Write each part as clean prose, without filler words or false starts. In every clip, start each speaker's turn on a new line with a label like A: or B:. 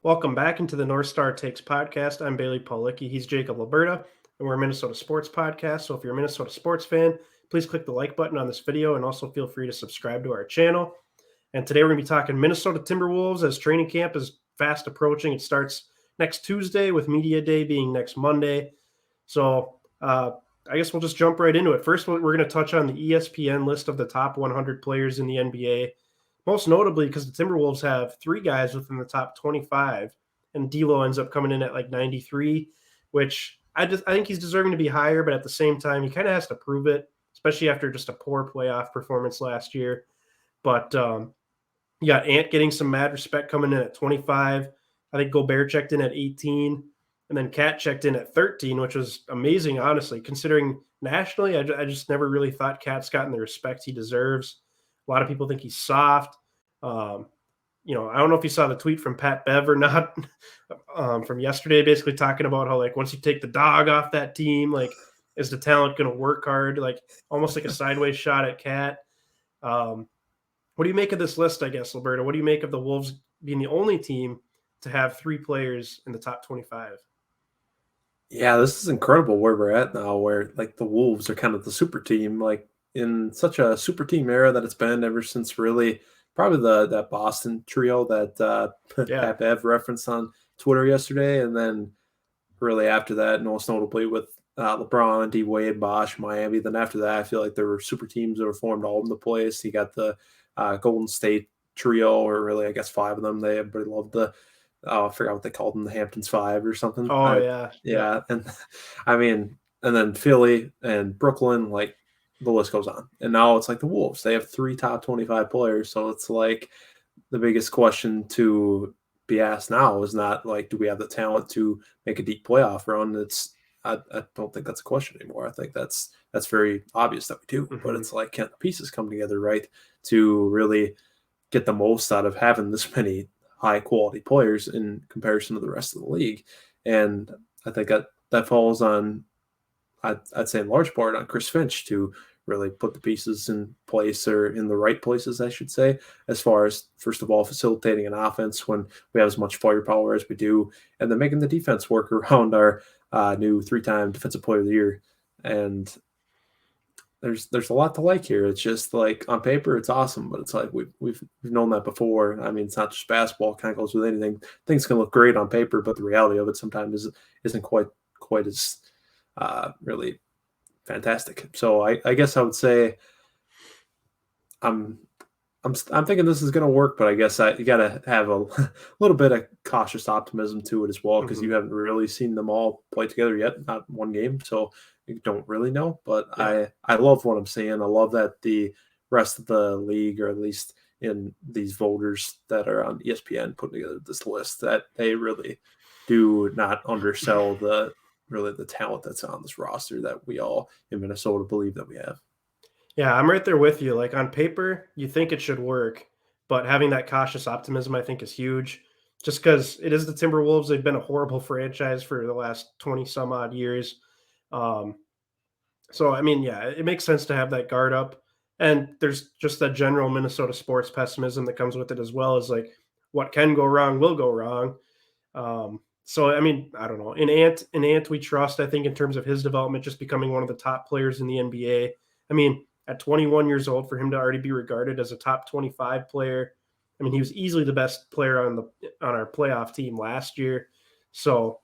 A: Welcome back into the North Star Takes podcast. I'm Bailey Paulicki. He's Jacob Liberta, and we're a Minnesota sports podcast. So if you're a Minnesota sports fan, please click the like button on this video and also feel free to subscribe to our channel. And today we're going to be talking Minnesota Timberwolves as training camp is fast approaching. It starts next Tuesday with Media Day being next Monday. So I guess we'll just jump right into it. First, we're going to touch on the ESPN list of the top 100 players in the NBA. Most notably because the Timberwolves have three guys within the top 25, and D'Lo ends up coming in at like 93, which I think he's deserving to be higher, but at the same time, he kind of has to prove it, especially after just a poor playoff performance last year. But you got Ant getting some mad respect coming in at 25. I think Gobert checked in at 18, and then Cat checked in at 13, which was amazing, honestly, considering nationally, I just never really thought Cat's gotten the respect he deserves. A lot of people think he's soft. I don't know if you saw the tweet from Pat Bev or not from yesterday, basically talking about how, like, once you take the dog off that team, like, is the talent going to work hard? Like, almost like a sideways shot at Cat. What do you make of this list, I guess, Liberta? What do you make of the Wolves being the only team to have three players in the top 25?
B: Yeah, this is incredible where we're at now, where like the Wolves are kind of the super team, like in such a super team era that it's been ever since really probably that Boston trio that
A: Yeah.
B: Pat Bev referenced on Twitter yesterday, and then really after that, most notably with LeBron, D Wade, Bosh, Miami. Then after that, I feel like there were super teams that were formed all over the place. You got the Golden State trio, or really I guess five of them. Everybody loved the I forgot what they called them, the Hamptons Five or something.
A: Oh, yeah. Yep.
B: Yeah, and I mean, and then Philly and Brooklyn, like the list goes on. And now it's like the Wolves. They have three top 25 players, so it's like the biggest question to be asked now is not like, do we have the talent to make a deep playoff run? I don't think that's a question anymore. I think that's very obvious that we do.
A: Mm-hmm.
B: But it's like, can the pieces come together right to really get the most out of having this many high quality players in comparison to the rest of the league? And I think that falls on, I'd say in large part on Chris Finch to really put the pieces in place, or in the right places, I should say, as far as, first of all, facilitating an offense when we have as much firepower as we do, and then making the defense work around our new three-time Defensive Player of the Year. And there's a lot to like here. It's just like on paper it's awesome, but it's like we've known that before. I mean, it's not just basketball; it kind of goes with anything. Things can look great on paper, but the reality of it sometimes isn't quite as really fantastic. So I guess I would say I'm thinking this is going to work, but I guess you got to have a little bit of cautious optimism to it as well, because you haven't really seen them all play together yet, not one game, so you don't really know. But
A: Yeah.
B: I love what I'm seeing. I love that the rest of the league, or at least in these voters that are on ESPN putting together this list, that they really do not undersell the talent that's on this roster that we all in Minnesota believe that we have.
A: Yeah, I'm right there with you. Like, on paper, you think it should work, but having that cautious optimism, I think, is huge. Just because it is the Timberwolves, they've been a horrible franchise for the last 20 some odd years. Um, so, I mean, yeah, it makes sense to have that guard up. And there's just that general Minnesota sports pessimism that comes with it, as well as like what can go wrong will go wrong. So, I mean, I don't know. In Ant, we trust, I think, in terms of his development, just becoming one of the top players in the NBA. I mean, at 21 years old, for him to already be regarded as a top 25 player. I mean, he was easily the best player on our playoff team last year. So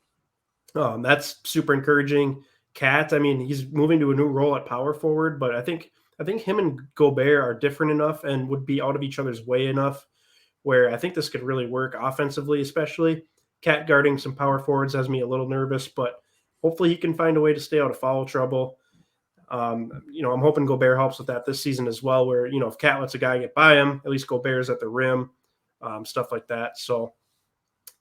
A: that's super encouraging. Cat, I mean, he's moving to a new role at power forward, but I think him and Gobert are different enough and would be out of each other's way enough where I think this could really work offensively, especially. Cat guarding some power forwards has me a little nervous, but hopefully he can find a way to stay out of foul trouble. I'm hoping Gobert helps with that this season as well, where, if Cat lets a guy get by him, at least Gobert's at the rim, stuff like that. So,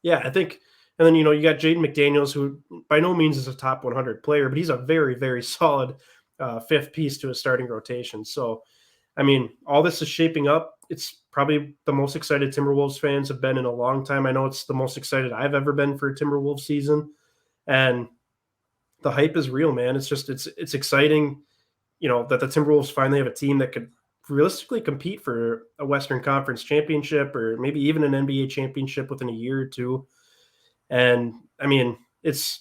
A: yeah, I think, and then, you got Jaden McDaniels, who by no means is a top 100 player, but he's a very, very solid fifth piece to a starting rotation. So, I mean, all this is shaping up. It's probably the most excited Timberwolves fans have been in a long time. I know it's the most excited I've ever been for a Timberwolves season. And the hype is real, man. It's exciting, that the Timberwolves finally have a team that could realistically compete for a Western Conference championship or maybe even an NBA championship within a year or two. And I mean, it's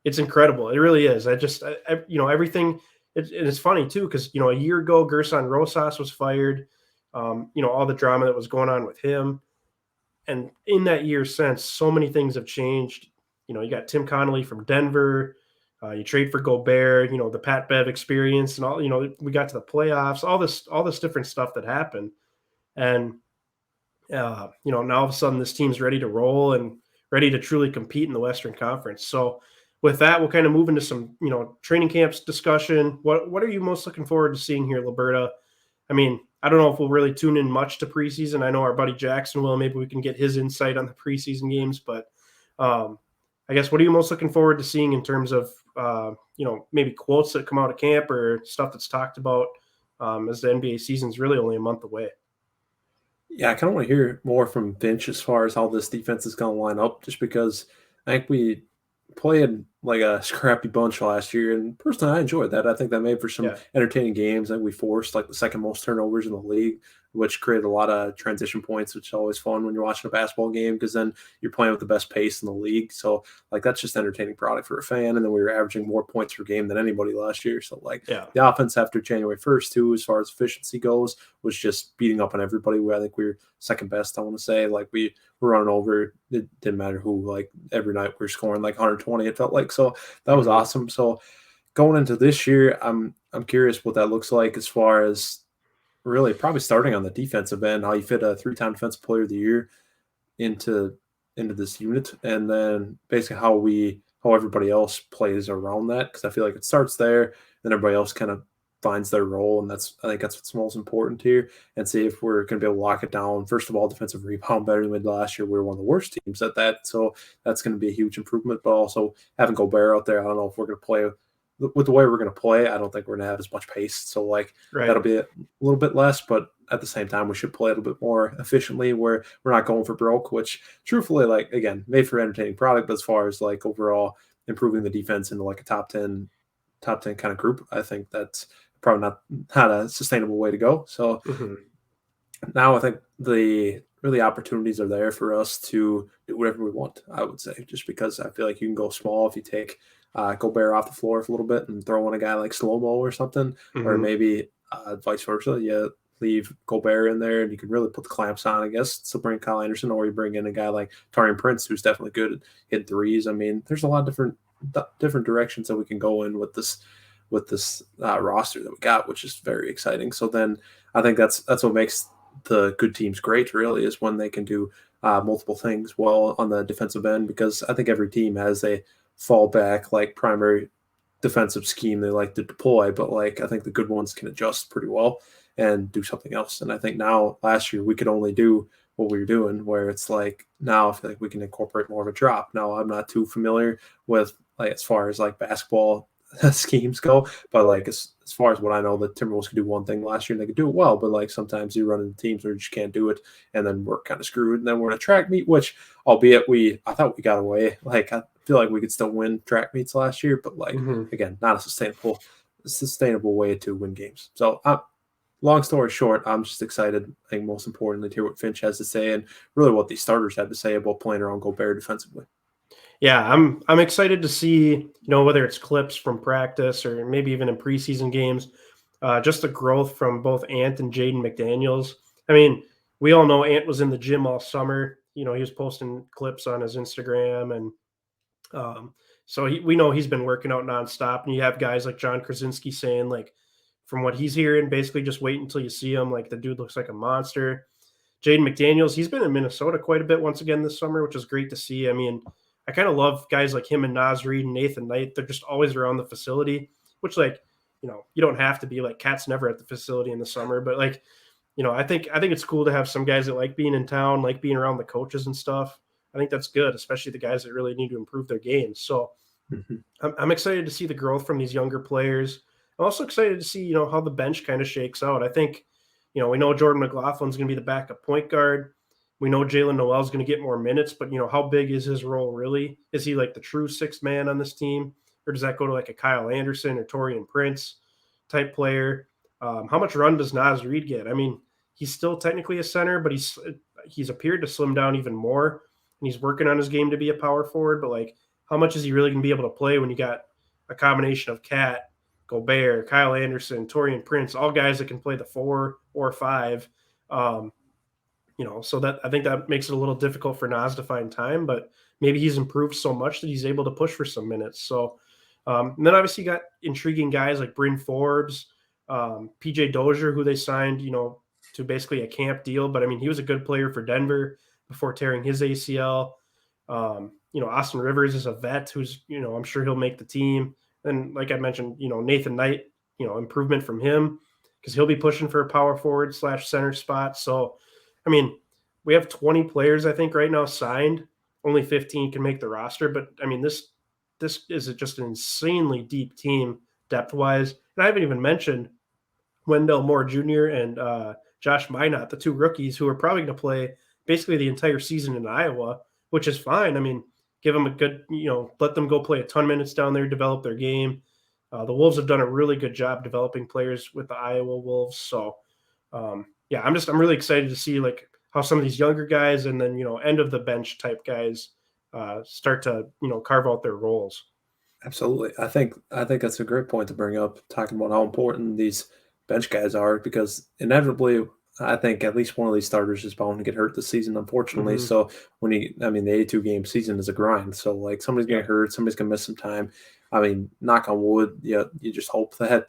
A: incredible. It really is. Everything. It's funny too because a year ago, Gerson Rosas was fired. All the drama that was going on with him, and in that year since, so many things have changed. You got Tim Connolly from Denver. You trade for Gobert. The Pat Bev experience and all. We got to the playoffs. All this different stuff that happened, and now all of a sudden this team's ready to roll and ready to truly compete in the Western Conference. So with that, we'll kind of move into some, training camps discussion. What are you most looking forward to seeing here, Liberta? I mean, I don't know if we'll really tune in much to preseason. I know our buddy Jackson will. Maybe we can get his insight on the preseason games. But I guess what are you most looking forward to seeing in terms of, maybe quotes that come out of camp or stuff that's talked about as the NBA season's really only a month away?
B: Yeah, I kind of want to hear more from Finch as far as how this defense is going to line up, just because I think we played like a scrappy bunch last year, and personally, I enjoyed that. I think that made for some
A: Yeah.
B: entertaining games. I think we forced like the second most turnovers in the league, which created a lot of transition points, which is always fun when you're watching a basketball game because then you're playing with the best pace in the league. So like that's just entertaining product for a fan. And then we were averaging more points per game than anybody last year. So like
A: Yeah.
B: the offense after January 1st too, as far as efficiency goes, was just beating up on everybody. I think we were second best. I want to say like we were running over. It didn't matter who. Like every night we were scoring like 120. It felt like so that was awesome. So going into this year, I'm curious what that looks like as far as really probably starting on the defensive end, how you fit a 3-time defensive player of the year into this unit, and then basically how everybody else plays around that, because I feel like it starts there, then everybody else kind of finds their role, and I think that's what's most important here, and see if we're going to be able to lock it down. First of all, defensive rebound better than we did last year. We were one of the worst teams at that, so that's going to be a huge improvement. But also having Gobert out there, I don't know if we're going to play with the way we're going to play. I don't think we're going to have as much pace, so like
A: Right.
B: that'll be a little bit less, but at the same time, we should play a little bit more efficiently where we're not going for broke, which truthfully, like, again, made for entertaining product. But as far as like overall improving the defense into like a top 10 kind of group, I think that's probably not a sustainable way to go. So
A: Mhm.
B: now I think the really opportunities are there for us to do whatever we want, I would say, just because I feel like you can go small if you take Gobert off the floor for a little bit and throw in a guy like Slow-Mo or something, or
A: Mhm.
B: maybe vice versa. You leave Gobert in there and you can really put the clamps on, I guess, to bring Kyle Anderson, or you bring in a guy like Taurean Prince, who's definitely good at hitting threes. I mean, there's a lot of different directions that we can go in with this roster that we got, which is very exciting. So then I think that's what makes the good teams great, really, is when they can do multiple things well on the defensive end, because I think every team has a fallback, like primary defensive scheme they like to deploy, but like I think the good ones can adjust pretty well and do something else. And I think now last year we could only do what we were doing, where it's like now I feel like we can incorporate more of a drop. Now I'm not too familiar with like as far as like basketball schemes go, but like as far as what I know, the Timberwolves could do one thing last year and they could do it well, but like sometimes you run into teams where you just can't do it, and then we're kind of screwed. And then we're in a track meet, which albeit I thought we got away. Like I feel like we could still win track meets last year, but like
A: Mhm.
B: again, not a sustainable way to win games. So long story short, I'm just excited. I think most importantly to hear what Finch has to say and really what these starters have to say about playing around Gobert defensively.
A: Yeah, I'm excited to see, whether it's clips from practice or maybe even in preseason games, just the growth from both Ant and Jaden McDaniels. I mean, we all know Ant was in the gym all summer. He was posting clips on his Instagram, and so we know he's been working out nonstop. And you have guys like John Krasinski saying, like, from what he's hearing, basically just wait until you see him. Like the dude looks like a monster. Jaden McDaniels, he's been in Minnesota quite a bit once again this summer, which is great to see. I mean, I kind of love guys like him and Naz Reid and Nathan Knight. They're just always around the facility, which like, you don't have to be like Cat's never at the facility in the summer, but like, I think it's cool to have some guys that like being in town, like being around the coaches and stuff. I think that's good, especially the guys that really need to improve their games. So
B: Mhm.
A: I'm excited to see the growth from these younger players. I'm also excited to see, how the bench kind of shakes out. I think, we know Jordan McLaughlin's going to be the backup point guard. We know Jalen Noel's going to get more minutes, but, how big is his role really? Is he like the true sixth man on this team? Or does that go to like a Kyle Anderson or Torian Prince type player? How much run does Naz Reid get? I mean, he's still technically a center, but he's appeared to slim down even more. and he's working on his game to be a power forward. But like, how much is he really going to be able to play when you got a combination of Cat, Gobert, Kyle Anderson, Torian Prince, all guys that can play the 4 or 5. So that I think that makes it a little difficult for Nas to find time, but maybe he's improved so much that he's able to push for some minutes. So, and then obviously you got intriguing guys like Bryn Forbes, PJ Dozier, who they signed, to basically a camp deal. But I mean, he was a good player for Denver before tearing his ACL. Austin Rivers is a vet who's, I'm sure he'll make the team. And like I mentioned, Nathan Knight, improvement from him because he'll be pushing for a power forward / center spot. So, I mean, we have 20 players, I think, right now signed. Only 15 can make the roster. But I mean, this is just an insanely deep team depth wise. And I haven't even mentioned Wendell Moore Jr. and Josh Minot, the 2 rookies who are probably going to play basically the entire season in Iowa, which is fine. I mean, give them a good, let them go play a ton of minutes down there, develop their game. The Wolves have done a really good job developing players with the Iowa Wolves. So, yeah, I'm really excited to see like how some of these younger guys and then, end of the bench type guys start to, carve out their roles.
B: Absolutely. I think that's a great point to bring up, talking about how important these bench guys are, because inevitably I think at least one of these starters is bound to get hurt this season, unfortunately.
A: Mm-hmm.
B: So the 82 game season is a grind. So like somebody's gonna get hurt, somebody's gonna miss some time. I mean, knock on wood, you just hope that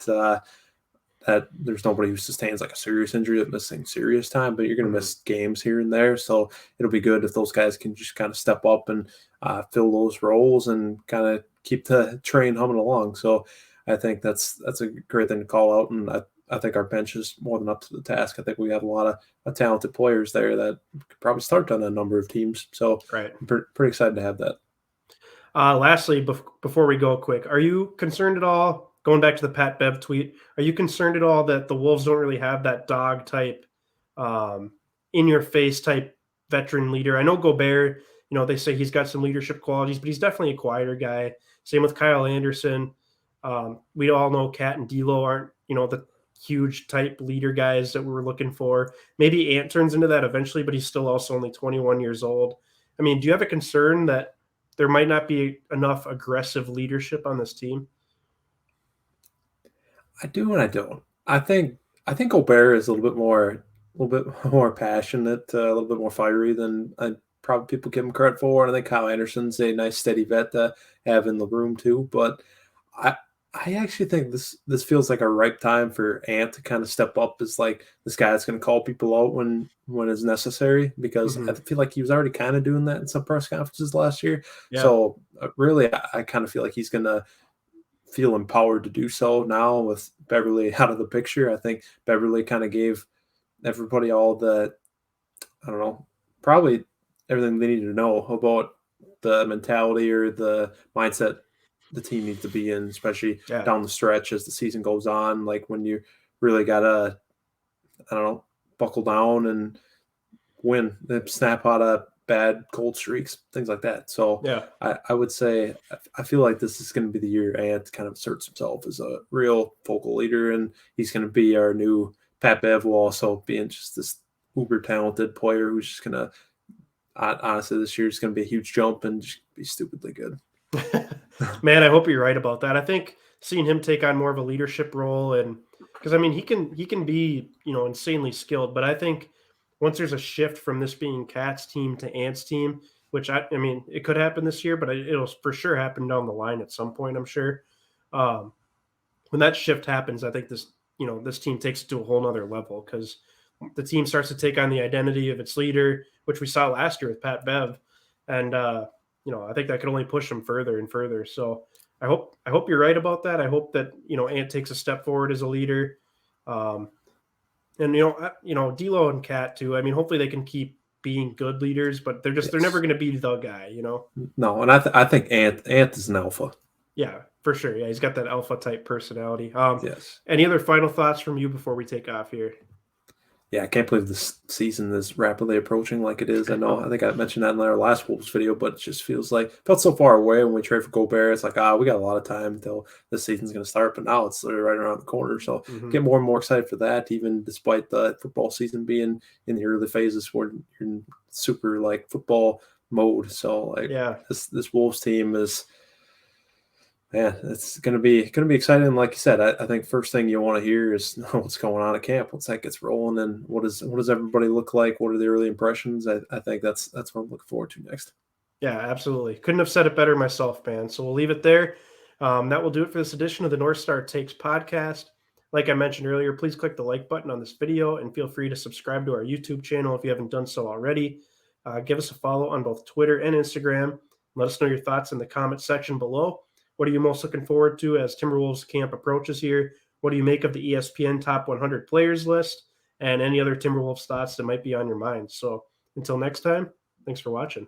B: that there's nobody who sustains like a serious injury that's missing serious time, but you're going to miss games here and there. So it'll be good if those guys can just kind of step up and fill those roles and kind of keep the train humming along. So I think that's a great thing to call out. And I think our bench is more than up to the task. I think we have a lot of talented players there that could probably start on a number of teams. So
A: right.
B: I'm pretty excited to have that.
A: Lastly, before we go quick, are you concerned at all? Going back to the Pat Bev tweet, are you concerned at all that the Wolves don't really have that dog type, in your face type veteran leader? I know Gobert, they say he's got some leadership qualities, but he's definitely a quieter guy. Same with Kyle Anderson. We all know Cat and D'Lo aren't, the huge type leader guys that we were looking for. Maybe Ant turns into that eventually, but he's still also only 21 years old. I mean, do you have a concern that there might not be enough aggressive leadership on this team?
B: I do and I don't. I think Gobert is a little bit more passionate, a little bit more fiery than probably people give him credit for. And I think Kyle Anderson's a nice steady vet to have in the room too. But I actually think this feels like a ripe time for Ant to kind of step up as like this guy that's going to call people out when it's necessary, because I feel like he was already kind of doing that in some press conferences last year. Yeah. So really, I kind of feel like he's going to feel empowered to do so now with Beverly out of the picture. I think Beverly kind of gave everybody all the, I don't know, probably everything they needed to know about the mentality or the mindset the team needs to be in, especially down the stretch as the season goes on. Like when you really gotta, I don't know, buckle down and win, snap out of bad cold streaks, things like that. So I would say I feel like this is going to be the year Ant kind of asserts himself as a real vocal leader, and he's going to be our new Pat Bev, will also being just this uber talented player who's just going to, honestly, this year is going to be a huge jump and just be stupidly good.
A: Man, I hope you're right about that. I think seeing him take on more of a leadership role, and because I mean he can be insanely skilled, but I think once there's a shift from this being Cat's team to Ant's team, which I mean it could happen this year, but it'll for sure happen down the line at some point, I'm sure. When that shift happens, I think this team takes it to a whole nother level, because the team starts to take on the identity of its leader, which we saw last year with Pat Bev, and I think that could only push them further and further. So I hope you're right about that. I hope that Ant takes a step forward as a leader, and D'Lo and Cat too. I mean, hopefully they can keep being good leaders, but they're never going to be the guy,
B: No, and I think Ant is an alpha.
A: Yeah, for sure. Yeah, he's got that alpha type personality.
B: Yes.
A: Any other final thoughts from you before we take off here?
B: Yeah, I can't believe this season is rapidly approaching like it is. I know. I think I mentioned that in our last Wolves video, but it just felt so far away when we trade for Gobert. It's like, we got a lot of time until this season's going to start, but now it's literally right around the corner. So get more and more excited for that, even despite the football season being in the early phases where you're super like football mode. So like
A: Yeah.
B: this Wolves team is, man, it's gonna be exciting. Like you said, I think first thing you want to hear is what's going on at camp. Once that gets rolling, and what does everybody look like? What are the early impressions? I think that's what I'm looking forward to next.
A: Yeah, absolutely. Couldn't have said it better myself, man. So we'll leave it there. That will do it for this edition of the North Star Takes podcast. Like I mentioned earlier, please click the like button on this video and feel free to subscribe to our YouTube channel if you haven't done so already. Give us a follow on both Twitter and Instagram. Let us know your thoughts in the comment section below. What are you most looking forward to as Timberwolves camp approaches here? What do you make of the ESPN top 100 players list and any other Timberwolves thoughts that might be on your mind? So until next time, thanks for watching.